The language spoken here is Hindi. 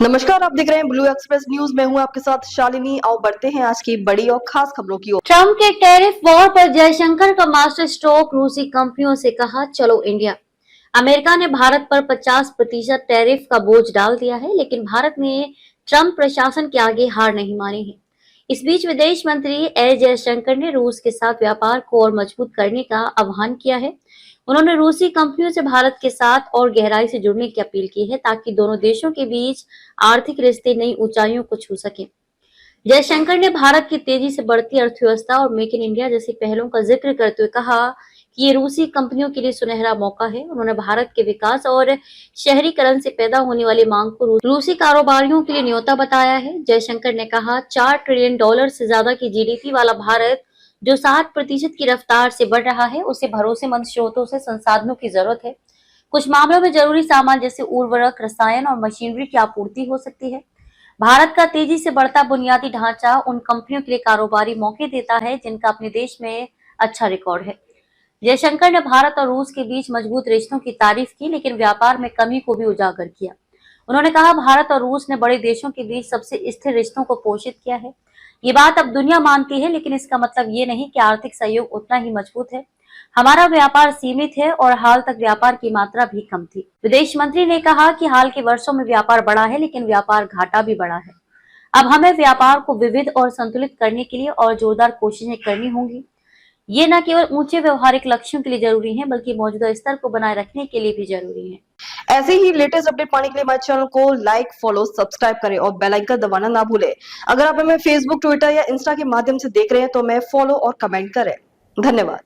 नमस्कार, आप देख रहे हैं ब्लू एक्सप्रेस न्यूज। मैं हूं आपके साथ शालिनी। आओ बढ़ते हैं आज की बड़ी और खास खबरों की ओर। ट्रंप के टैरिफ वॉर पर जयशंकर का मास्टर स्ट्रोक, रूसी कंपनियों से कहा चलो इंडिया। अमेरिका ने भारत पर 50% टैरिफ का बोझ डाल दिया है, लेकिन भारत ने ट्रंप प्रशासन के आगे हार नहीं मानी है। इस बीच विदेश मंत्री एस जयशंकर ने रूस के साथ व्यापार को और मजबूत करने का आह्वान किया है। उन्होंने रूसी कंपनियों से भारत के साथ और गहराई से जुड़ने की अपील की है, ताकि दोनों देशों के बीच आर्थिक रिश्ते नई ऊंचाइयों को छू सके। जयशंकर ने भारत की तेजी से बढ़ती अर्थव्यवस्था और मेक इन इंडिया जैसी पहलों का जिक्र करते हुए कहा कि ये रूसी कंपनियों के लिए सुनहरा मौका है। उन्होंने भारत के विकास और शहरीकरण से पैदा होने वाली मांग को रूसी कारोबारियों के लिए न्योता बताया है। जयशंकर ने कहा, $4 ट्रिलियन से ज्यादा की जीडीपी वाला भारत जो 60% की रफ्तार से बढ़ रहा है, उसे भरोसेमंद स्रोतों से संसाधनों की जरूरत है। कुछ मामलों में जरूरी सामान जैसे उर्वरक, रसायन और मशीनरी की आपूर्ति हो सकती है। भारत का तेजी से बढ़ता बुनियादी ढांचा उन कंपनियों के लिए कारोबारी मौके देता है जिनका अपने देश में अच्छा रिकॉर्ड है। जयशंकर ने भारत और रूस के बीच मजबूत रिश्तों की तारीफ की, लेकिन व्यापार में कमी को भी उजागर किया। उन्होंने कहा, भारत और रूस ने बड़े देशों के बीच सबसे स्थिर रिश्तों को पोषित किया है। ये बात अब दुनिया मानती है, लेकिन इसका मतलब ये नहीं कि आर्थिक सहयोग उतना ही मजबूत है। हमारा व्यापार सीमित है और हाल तक व्यापार की मात्रा भी कम थी। विदेश मंत्री ने कहा कि हाल के वर्षों में व्यापार बढ़ा है, लेकिन व्यापार घाटा भी बढ़ा है। अब हमें व्यापार को विविध और संतुलित करने के लिए और जोरदार कोशिशें करनी होंगी। ये न केवल ऊंचे व्यवहारिक लक्ष्यों के लिए जरूरी है, बल्कि मौजूदा स्तर को बनाए रखने के लिए भी जरूरी है। ऐसे ही लेटेस्ट अपडेट पाने के लिए हमारे चैनल को लाइक, फॉलो, सब्सक्राइब करें और बेल आइकन दबाना ना भूलें। अगर आप हमें फेसबुक, ट्विटर या इंस्टा के माध्यम से देख रहे हैं तो हमें फॉलो और कमेंट करें। धन्यवाद।